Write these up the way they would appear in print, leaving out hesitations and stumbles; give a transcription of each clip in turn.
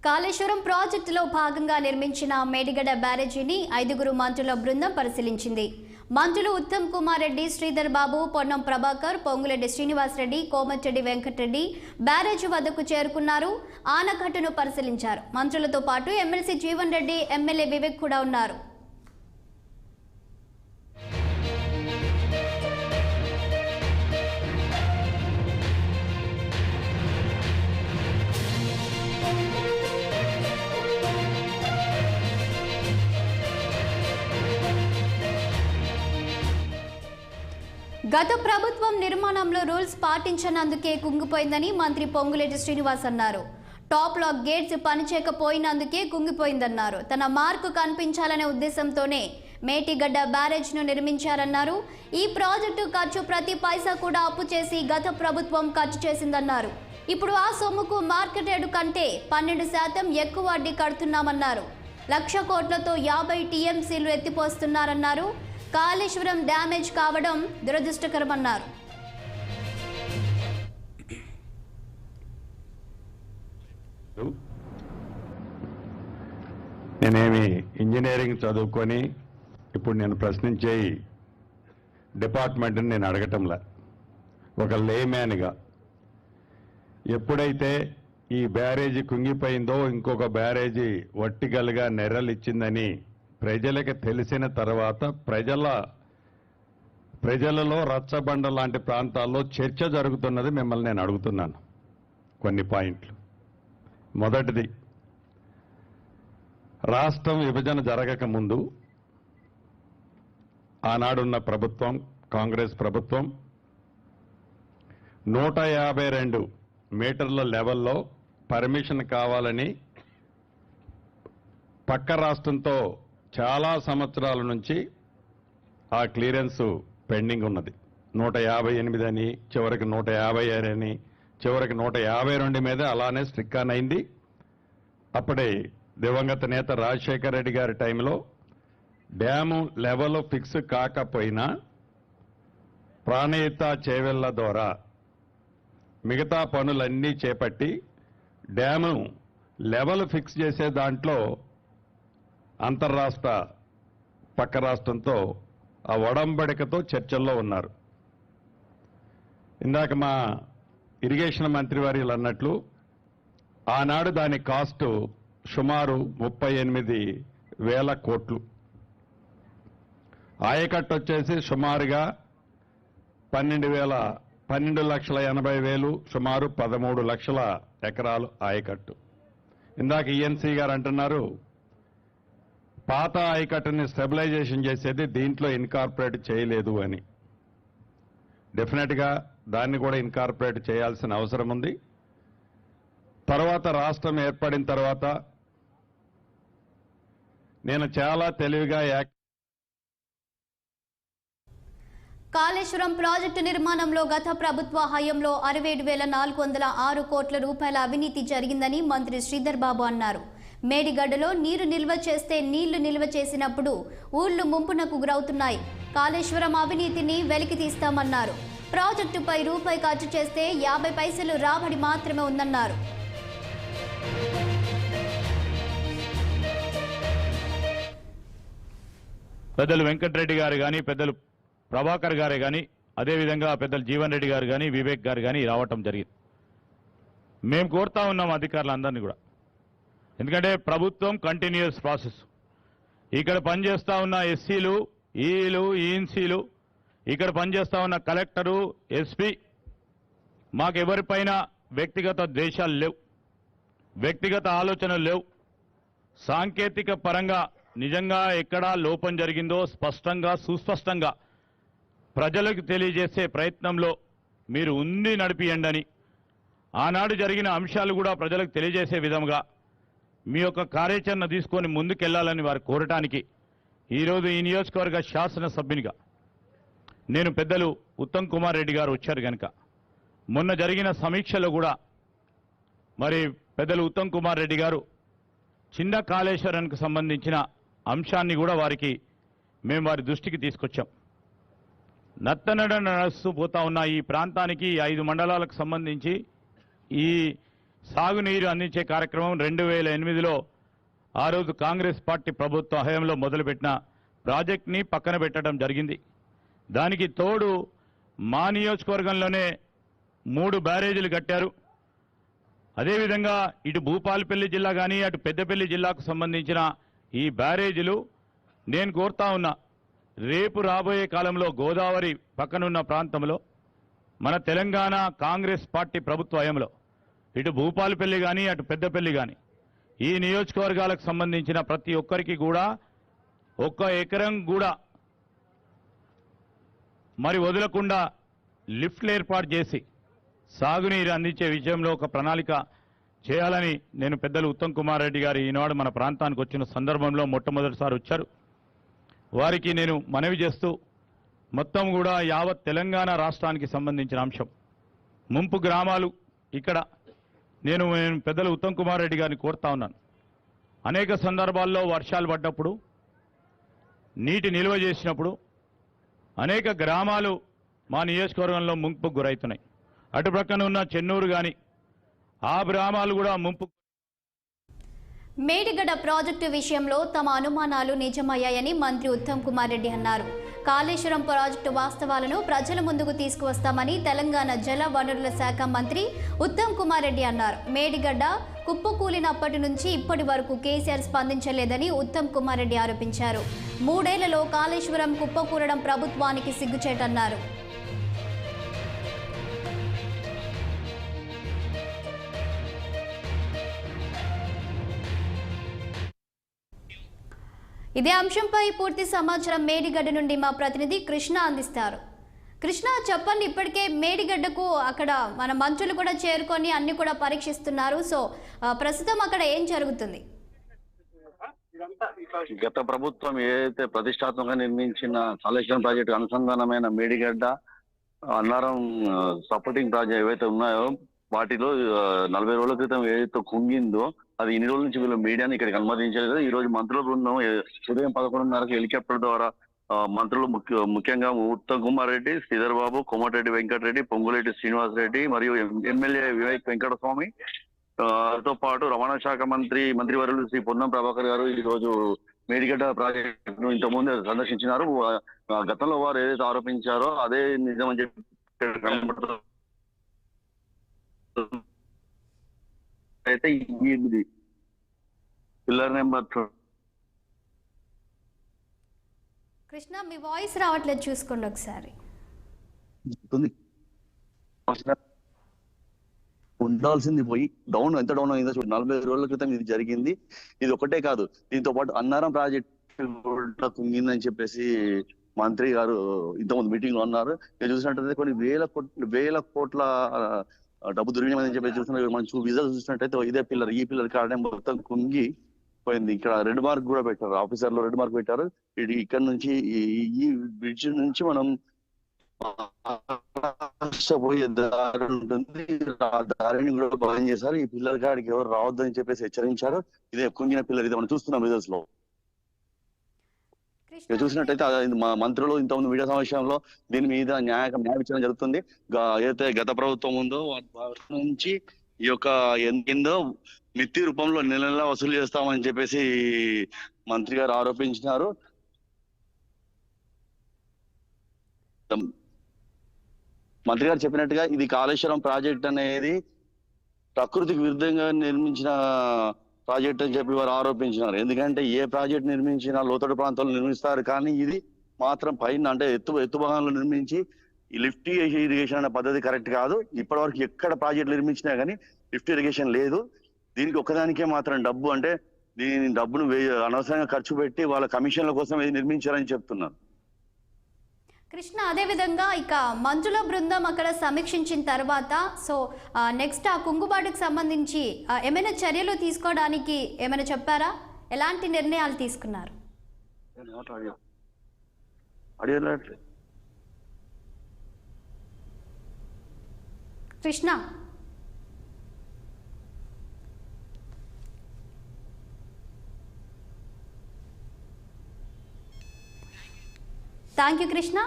కాళేశ్వరం ప్రాజెక్టులో భాగంగా నిర్మించిన మేడిగడ్డ బ్యారేజీని 5 మంత్రుల బృందం పరిశీలించింది. మంత్రులు ఉత్తమ్ కుమార్ రెడ్డి, శ్రీధర్ బాబు, పొన్నం ప్రభాకర్, పొంగులేటి శ్రీనివాస్ రెడ్డి, కోమటిరెడ్డి వెంకటరెడ్డి బ్యారేజీ వద్దకు చేరుకున్నారు. ఆనకట్టును పరిశీలించారు. మంత్రులతో పాటు ఎమ్మెల్సీ జీవన్ రెడ్డి, ఎమ్మెల్యే వివేక్ కూడా ఉన్నారు. గత ప్రభుత్వం నిర్మాణంలో రూల్స్ పాటించనందుకే కుంగిపోయిందని మంత్రి పొంగులేటి శ్రీనివాస్ అన్నారు. టాప్ లాక్ గేట్స్ పనిచేయకపోయినందుకే కుంగిపోయిందన్నారు. తన మార్కు కనిపించాలనే ఉద్దేశంతోనే మేడిగడ్డ బ్యారేజ్ను నిర్మించారన్నారు. ఈ ప్రాజెక్టు ఖర్చు ప్రతి పైసా కూడా అప్పు చేసి గత ప్రభుత్వం ఖర్చు చేసిందన్నారు. ఇప్పుడు ఆ సొమ్ముకు మార్కెట్ రేటు కంటే 12% ఎక్కువ వడ్డీ కడుతున్నామన్నారు. 1,00,000 కోట్లతో 50 టీఎంసీలు ఎత్తిపోస్తున్నారన్నారు. కాళేశ్వరం డ్యామేజ్ కావడం దురదృష్టకరమన్నారు. నేనేమి ఇంజనీరింగ్ చదువుకొని ఇప్పుడు నేను ప్రశ్నించే డిపార్ట్మెంట్ని నేను అడగటంలా, ఒక లేమ్యాన్గా ఎప్పుడైతే ఈ బ్యారేజీ కుంగిపోయిందో, ఇంకొక బ్యారేజీ వర్టికల్గా నెర్రలిచ్చిందని ప్రజలకు తెలిసిన తర్వాత ప్రజలలో రచ్చబండ లాంటి ప్రాంతాల్లో చర్చ జరుగుతున్నది. మిమ్మల్ని నేను అడుగుతున్నాను కొన్ని పాయింట్లు. మొదటిది, రాష్ట్రం విభజన జరగక ముందు ఆనాడున్న ప్రభుత్వం, కాంగ్రెస్ ప్రభుత్వం 152 మీటర్ల లెవెల్లో పర్మిషన్ కావాలని పక్క రాష్ట్రంతో చాలా సంవత్సరాల నుంచి ఆ క్లియరెన్స్ పెండింగ్ ఉన్నది. 158 అని, చివరికి 156 అని, చివరికి 152 మీద అలానే స్ట్రిక్ ఆన్ అయింది. అప్పుడే దివంగత నేత రాజశేఖర రెడ్డి గారి టైంలో డ్యాము లెవెల్ ఫిక్స్ కాకపోయినా ప్రాణహిత చేవెళ్ల ద్వారా మిగతా పనులన్నీ చేపట్టి డ్యాము లెవెల్ ఫిక్స్ చేసే దాంట్లో అంతర్రాష్ట్ర పక్క రాష్ట్రంతో ఆ ఒడంబడికతో చర్చల్లో ఉన్నారు. ఇందాక మా ఇరిగేషన్ మంత్రి వారు అన్నట్లు ఆనాడు దాని కాస్టు సుమారు 38,000 కోట్లు. ఆయకట్టు వచ్చేసి సుమారుగా 12,80,000, సుమారు 13 లక్షల ఎకరాలు ఆయకట్టు. ఇందాక ఈఎన్సీ గారు అంటున్నారు పాత ఆయకట్టుని స్టెబిలైజేషన్ చేసేది దీంట్లో ఇన్కార్పొరేట్ చేయలేదు అని. డెఫినెట్గా దాన్ని కూడా ఇన్కార్పొరేట్ చేయాల్సిన అవసరం ఉంది. తర్వాత రాష్ట్రం ఏర్పడిన తర్వాత నేను చాలా తెలివిగా కాళేశ్వరం ప్రాజెక్టు నిర్మాణంలో గత ప్రభుత్వ హయాంలో 67,406 కోట్ల రూపాయల అవినీతి జరిగిందని మంత్రి శ్రీధర్ బాబు అన్నారు. మేడిగడ్డలో నీరు నిల్వ చేస్తే నీళ్లు నిల్వ చేసినప్పుడు ఊళ్లు ముంపునకు గురవుతున్నాయి. కాళేశ్వరం అవినీతిని వెలికి తీస్తామన్నారు. ప్రాజెక్టుపై రూపాయి ఖర్చు చేస్తే 50 పైసలు రాబడి మాత్రమే ఉందన్నారు. పెద్దలు వెంకటరెడ్డి గారు కానీ, పెద్దలు ప్రభాకర్ గారే కానీ, అదేవిధంగా పెద్దలు జీవన్ రెడ్డి గారు కానీ, వివేక్ గారు కానీ రావటం జరిగింది. మేము కోరుతా ఉన్నాం అధికారులందరినీ కూడా. ఎందుకంటే ప్రభుత్వం కంటిన్యూస్ ప్రాసెస్. ఇక్కడ పనిచేస్తా ఉన్న ఎస్సీలు, ఈలు, ఈఎన్సీలు, ఇక్కడ పనిచేస్తా ఉన్న కలెక్టరు, ఎస్పీ, మాకెవరిపైన వ్యక్తిగత ద్వేషాలు లేవు, వ్యక్తిగత ఆలోచనలు లేవు. సాంకేతిక పరంగా నిజంగా ఎక్కడా లోపం జరిగిందో స్పష్టంగా, సుస్పష్టంగా ప్రజలకు తెలియజేసే ప్రయత్నంలో మీరు ఉండి నడిపియండి. ఆనాడు జరిగిన అంశాలు కూడా ప్రజలకు తెలియజేసే విధంగా మీ యొక్క కార్యాచరణ తీసుకొని ముందుకెళ్లాలని వారు కోరటానికి ఈరోజు ఈ నియోజకవర్గ శాసనసభ్యునిగా నేను పెద్దలు ఉత్తమ్ కుమార్ రెడ్డి గారు వచ్చారు కనుక మొన్న జరిగిన సమీక్షలో కూడా మరి పెద్దలు ఉత్తమ్ కుమార్ రెడ్డి గారు చిన్న కాళేశ్వరానికి సంబంధించిన అంశాన్ని కూడా మేము వారి దృష్టికి తీసుకొచ్చాం. నత్తనడ నడుస్తూ పోతా ఉన్న ఈ ప్రాంతానికి 5 మండలాలకు సంబంధించి ఈ సాగునీరు అందించే కార్యక్రమం 2008లో ఆ రోజు కాంగ్రెస్ పార్టీ ప్రభుత్వ హయాంలో మొదలుపెట్టిన ప్రాజెక్ట్ని పక్కన పెట్టడం జరిగింది. దానికి తోడు మా నియోజకవర్గంలోనే 3 బ్యారేజీలు కట్టారు. అదేవిధంగా ఇటు భూపాలపల్లి జిల్లా కానీ అటు పెద్దపల్లి జిల్లాకు సంబంధించిన ఈ బ్యారేజీలు నేను కోరుతా ఉన్నా, రేపు రాబోయే కాలంలో గోదావరి పక్కనున్న ప్రాంతంలో మన తెలంగాణ కాంగ్రెస్ పార్టీ ప్రభుత్వ హయాంలో ఇటు భూపాలపల్లి కానీ అటు పెద్దపల్లి కానీ ఈ నియోజకవర్గాలకు సంబంధించిన ప్రతి ఒక్కరికి కూడా 1 ఎకరం కూడా మరి వదలకుండా లిఫ్ట్లు ఏర్పాటు చేసి సాగునీరు అందించే విషయంలో ఒక ప్రణాళిక చేయాలని నేను పెద్దలు ఉత్తమ్ కుమార్ రెడ్డి గారు ఈనాడు మన ప్రాంతానికి వచ్చిన సందర్భంలో మొట్టమొదటిసారి వచ్చారు. వారికి నేను మనవి చేస్తూ మొత్తం కూడా యావత్ తెలంగాణ రాష్ట్రానికి సంబంధించిన అంశం ముంపు గ్రామాలు ఇక్కడ నేను పెద్దలు ఉత్తమ్ కుమార్ రెడ్డి గారిని కోరుతా ఉన్నాను. అనేక సందర్భాల్లో వర్షాలు పడ్డప్పుడు నీటి నిల్వ చేసినప్పుడు అనేక గ్రామాలు మా నియోజకవర్గంలో ముంపుకు గురవుతున్నాయి. అటు ప్రక్కన ఉన్న చెన్నూరు కానీ ఆ గ్రామాలు కూడా ముంపు. మేడిగడ్డ ప్రాజెక్టు విషయంలో తమ అనుమానాలు నిజమయ్యాయని మంత్రి ఉత్తమ్ కుమార్ రెడ్డి అన్నారు. కాళేశ్వరం ప్రాజెక్టు వాస్తవాలను ప్రజల ముందుకు తీసుకువస్తామని తెలంగాణ జల వనరుల శాఖ మంత్రి ఉత్తమ్ కుమార్ రెడ్డి అన్నారు. మేడిగడ్డ కుప్పకూలినప్పటి నుంచి ఇప్పటి వరకు కేసీఆర్ స్పందించలేదని ఉత్తమ్ కుమార్ రెడ్డి ఆరోపించారు. 3 ఏళ్లలో కాళేశ్వరం కుప్పకూలడం ప్రభుత్వానికి సిగ్గుచేటన్నారు. ఇదే అంశంపై పూర్తి సమాచారం మేడిగడ్డ నుండి మా ప్రతినిధి కృష్ణ అందిస్తారు. కృష్ణ, చెప్పండి, ఇప్పటికే మేడిగడ్డకు అక్కడ మన మంత్రులు కూడా చేరుకొని అన్ని కూడా పరీక్షిస్తున్నారు. సో ప్రస్తుతం అక్కడ ఏం జరుగుతుంది? గత ప్రభుత్వం ఏదైతే ప్రతిష్టాత్మకంగా నిర్మించిన కాళేశ్వరం ప్రాజెక్టు అనుసంధానమైన మేడిగడ్డ అన్నారం సపోర్టింగ్ ప్రాజెక్ట్ ఏవైతే ఉన్నాయో వాటిలో 40 రోజుల క్రితం ఏదైతే కుంగిందో అది ఇన్ని రోజుల నుంచి వీళ్ళు మీడియాని ఇక్కడికి అనుమతించలేదు. ఈ రోజు మంత్రుల బృందం ఉదయం 11:30కి హెలికాప్టర్ ద్వారా మంత్రులు ముఖ్యంగా ఉత్తమ్ కుమార్ రెడ్డి, శ్రీధర్ బాబు, కోమటిరెడ్డి వెంకటరెడ్డి, పొంగులేటి శ్రీనివాస్ రెడ్డి మరియు ఎమ్మెల్యే వివేక్ వెంకటస్వామి తో పాటు రవాణా శాఖ మంత్రివర్యులు శ్రీ పొన్నం ప్రభాకర్ గారు ఈ రోజు మేడిగడ్డ ప్రాజెక్టును ఇంతకుముందు సందర్శించినారు. గతంలో వారు ఏదైతే ఆరోపించారో అదే నిజమని చెప్పి కనబడుతుంది. అయితే ఇది పిల్లర్ నెంబర్ కృష్ణ, మీ వాయిస్ రావట్లేదు, చూసుకోండి ఒకసారి. ఉండాల్సింది పోయి ఎంత డౌన్ అయిందో చూడండి. 40 రోజుల క్రితం ఇది జరిగింది. ఇది ఒకటే కాదు, దీంతో పాటు అన్నారం ప్రాజెక్టు కూడా కుంగిందని చెప్పేసి మంత్రి గారు ఇంతకుముందు మీటింగ్ లో అన్నారు. ఇది చూసినట్టయితే కొన్ని వేల కోట్ల డబ్బు దుర్వినియోగం చెప్పి చూస్తున్నారు. మనం విజువల్ చూసినట్టయితే ఇదే పిల్లర్, ఈ పిల్లర్ కారణం మొత్తం కుంగి పోయింది. ఇక్కడ రెడ్ మార్క్ కూడా పెట్టారు, ఆఫీసర్లు రెడ్ మార్క్ పెట్టారు. ఇది ఇక్కడ నుంచి ఈ బ్రిడ్జ్ నుంచి మనం పోయే దారి ఉంటుంది, ఆ దారిని కూడా బంద్ చేశారు. ఈ పిల్లర్ కాడికి ఎవరు రావద్దని చెప్పేసి హెచ్చరించారు. ఇదే కుంగిన పిల్లర్, ఇది మనం చూస్తున్నాం విజువల్స్ లో. చూసినట్టయితే మా మంత్రులు ఇంతకుముందు మీడియా సమావేశంలో దీని మీద న్యాయ విచారణ జరుగుతుంది. ఏదైతే గత ప్రభుత్వం ఉందో వాటి నుంచి ఈ యొక్క ఎంతో మిత్తి రూపంలో నెల వసూలు చేస్తామని చెప్పేసి మంత్రి గారు ఆరోపించినారు. మంత్రి గారు చెప్పినట్టుగా ఇది కాళేశ్వరం ప్రాజెక్ట్ అనేది ప్రకృతికి విరుద్ధంగా నిర్మించిన ప్రాజెక్ట్ అని చెప్పి వారు ఆరోపించినారు. ఎందుకంటే ఏ ప్రాజెక్ట్ నిర్మించినా లోతట్టు ప్రాంతాల్లో నిర్మిస్తారు, కానీ ఇది మాత్రం పైన అంటే ఎత్తు భాగంలో నిర్మించి ఈ లిఫ్ట్ ఇరిగేషన్ అనే పద్ధతి కరెక్ట్ కాదు. ఇప్పటి వరకు ఎక్కడ ప్రాజెక్టులు నిర్మించినా కానీ లిఫ్ట్ ఇరిగేషన్ లేదు. దీనికి ఒక్కదానికే మాత్రం డబ్బు, అంటే దీని డబ్బును అనవసరంగా ఖర్చు పెట్టి వాళ్ళ కమిషన్ల కోసం ఇది నిర్మించారని చెప్తున్నారు. కృష్ణ, అదేవిధంగా ఇక మంత్రుల బృందం అక్కడ సమీక్షించిన తర్వాత సో నెక్స్ట్ ఆ కుంగుబాటుకు సంబంధించి ఏమైనా చర్యలు తీసుకోవడానికి ఏమైనా చెప్పారా? ఎలాంటి నిర్ణయాలు తీసుకున్నారు? Krishna, thank you Krishna.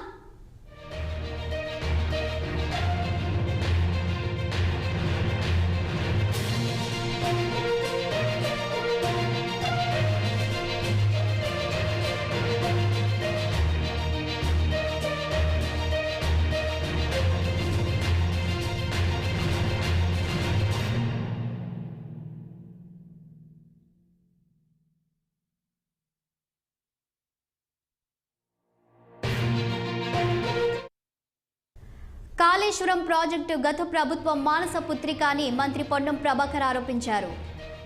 Kaleshwaram project గత ప్రభుత్వం మానస పుత్రిక అని మంత్రి పొన్నం ప్రభాకర్ ఆరోపించారు.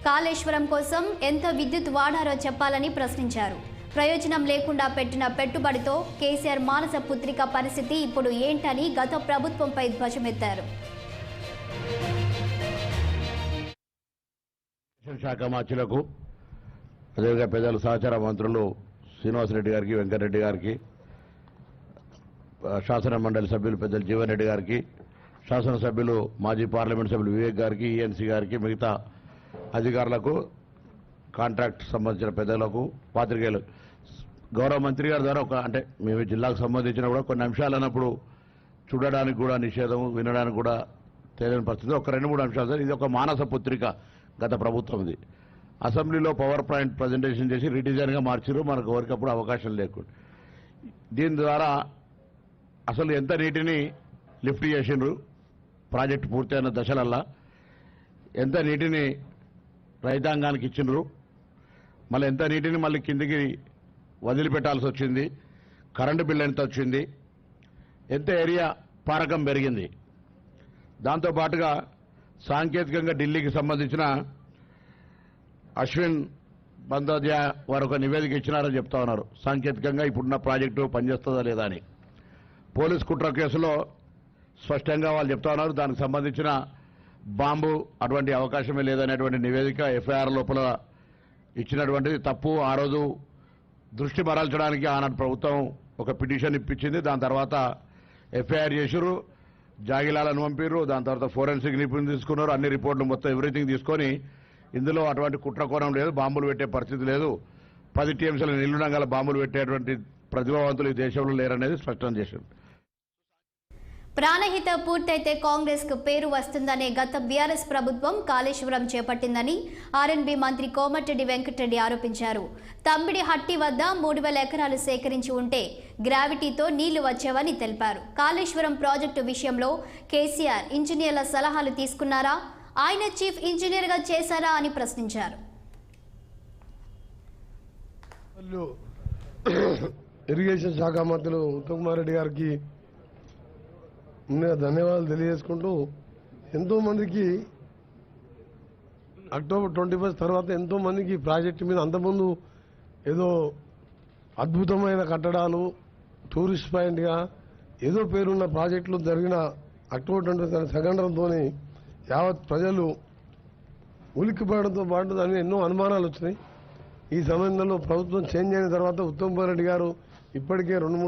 కాళేశ్వరం కోసం ఎంత విద్యుత్ వాడారో చెప్పాలని ప్రశ్నించారు. ప్రయోజనం లేకుండా పెట్టిన పెట్టుబడితో కేసీఆర్ మానస పుత్రిక పరిస్థితి ఇప్పుడు ఏంటని గత ప్రభుత్వంపై ధ్వజమెత్తారు. శాఖ మంత్రులకు అదేవిధంగా పెద్దల సహచార మంత్రులు శ్రీనివాసరెడ్డి గారికి, వెంకటరెడ్డి గారికి, శాసన మండలి సభ్యులు పెద్దలు జీవన్ రెడ్డి గారికి, శాసనసభ్యులు మాజీ పార్లమెంట్ సభ్యులు వివేక్ గారికి, ఈఎన్సీ గారికి, మిగతా అధికారులకు, కాంట్రాక్ట్ సంబంధించిన పెద్దలకు, పాత్రికేయులు, గౌరవ మంత్రి గారి ద్వారా అంటే మేము జిల్లాకు సంబంధించిన కూడా కొన్ని అంశాలు అన్నప్పుడు చూడడానికి కూడా నిషేధం, వినడానికి కూడా తెలియని పరిస్థితి. ఒక 2-3 అంశాలు సార్. ఇది ఒక మానస పుత్రిక గత ప్రభుత్వం. ఇది అసెంబ్లీలో పవర్ పాయింట్ ప్రజెంటేషన్ చేసి రీడిజైన్గా మార్చారు. మనకు ఎవరికప్పుడు అవకాశం లేకుండా దీని ద్వారా అసలు ఎంత నీటిని లిఫ్ట్ చేసిండ్రు ప్రాజెక్టు పూర్తయిన దశలల్లా, ఎంత నీటిని రైతాంగానికి ఇచ్చిండ్రు, మళ్ళీ ఎంత నీటిని మళ్ళీ కిందికి వదిలిపెట్టాల్సి వచ్చింది, కరెంటు బిల్లు ఎంత వచ్చింది, ఎంత ఏరియా పారకం పెరిగింది. దాంతోపాటుగా సాంకేతికంగా ఢిల్లీకి సంబంధించిన అశ్విన్ బందోద్యా వారు ఒక నివేదిక ఇచ్చినారని చెప్తా ఉన్నారు. సాంకేతికంగా ఇప్పుడున్న ప్రాజెక్టు పనిచేస్తుందా లేదా అని. పోలీస్ కుట్ర కేసులో స్పష్టంగా వాళ్ళు చెప్తా ఉన్నారు. దానికి సంబంధించిన బాంబు అటువంటి అవకాశమే లేదనేటువంటి నివేదిక ఎఫ్ఐఆర్ లోపల ఇచ్చినటువంటిది తప్పు. ఆ రోజు దృష్టి మరల్చడానికి ఆనాడు ప్రభుత్వం ఒక పిటిషన్ ఇప్పించింది. దాని తర్వాత ఎఫ్ఐఆర్ చేసారు, జాగిలాలను పంపారు. దాని తర్వాత ఫోరెన్సిక్ నిపుణులు తీసుకున్నారు. అన్ని రిపోర్ట్లు మొత్తం ఎవ్రీథింగ్ తీసుకొని ఇందులో అటువంటి కుట్రకోణం లేదు, బాంబులు పెట్టే పరిస్థితి లేదు, 10 టీఎంసీల నిలుండంగల బాంబులు పెట్టేటువంటి ప్రతిభావంతులు ఈ దేశంలో లేరనేది స్పష్టం చేశారు. ప్రాణహిత పూర్తయితే కాంగ్రెస్ కు పేరు వస్తుందనే గత బీఆర్ఎస్ ప్రభుత్వం కాళేశ్వరం చేపట్టిందని ఆర్ఎన్బి మంత్రి కోమటిరెడ్డి వెంకటరెడ్డి ఆరోపించారు. తంబిడి హట్టి వద్ద 3000 ఎకరాలు సేకరించి ఉంటే గ్రావిటీతో నీళ్లు వచ్చేవని తెలిపారు. కాళేశ్వరం ప్రాజెక్టు విషయంలో కేసీఆర్ ఇంజనీర్ల సలహాలు తీసుకున్నారా, ఆయన చీఫ్ ఇంజనీర్ గా చేశారా అని ప్రశ్నించారు. ఇరిగేషన్ శాఖ మంత్రులు ఉత్తమ్ కుమార్ రెడ్డి గారికి ముందుగా ధన్యవాదాలు తెలియజేసుకుంటూ, ఎంతో మందికి అక్టోబర్ 21 తర్వాత ఎంతో మందికి ప్రాజెక్టు మీద అంతకుముందు ఏదో అద్భుతమైన కట్టడాలు టూరిస్ట్ పాయింట్గా ఏదో పేరున్న ప్రాజెక్టులు జరిగిన అక్టోబర్ 21 సంఘటనతో యావత్ ప్రజలు ఉలిక్కిపడడంతో పాటు దాని ఎన్నో అనుమానాలు వచ్చినాయి. ఈ సమయంలో ప్రభుత్వం చేంజ్ అయిన తర్వాత ఉత్తమ్ కుమార్ రెడ్డి గారు ఇప్పటికే 2-3